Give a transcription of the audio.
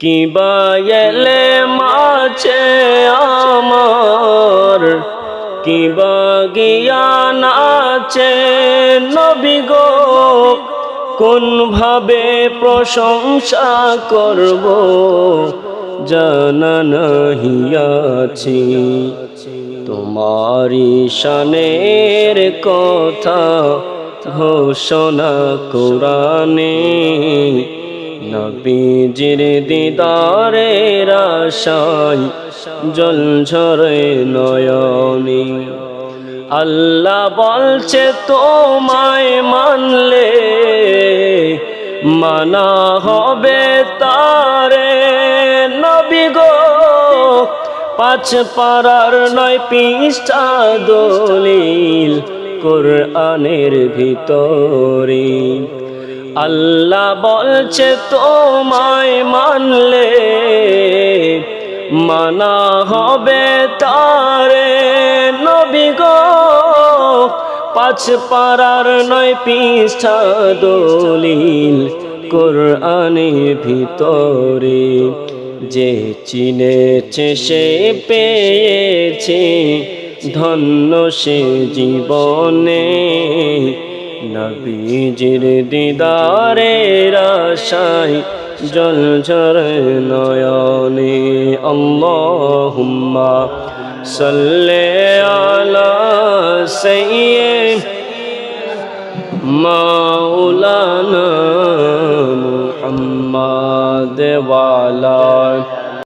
কিবা এলে মাছে আমার, কিবা জ্ঞান আছে নবী গো, কোন ভাবে প্রশংসা করব জানা নাহি আছি। তোমারি শানের কথা ঘোষণা কোরআনে, নবীজির দিদারের আশায় জলঝরে নয়নে। আল্লাহ বলছে তোমায় মানলে মানা হবে তারে নবী গো, 5 পারার 9 পৃষ্ঠা দলিল কোরআনের ভিতরে। আল্লাহ বলছে তোমায় মানলে মানা হবে তারে নবী গো, 5 পারার 9 পৃষ্ঠা দলিল কোরআনের ভিতরে। যে চিনেছে সে পেয়েছে ধন্য সে জীবনে, নবীজির দিদারের আশায় জলঝরে নয়নে। আল্লাহুম্মা সাল্লি আলা সাইয়্যিদিনা মাওলানা মুহাম্মাদ ওয়া আলা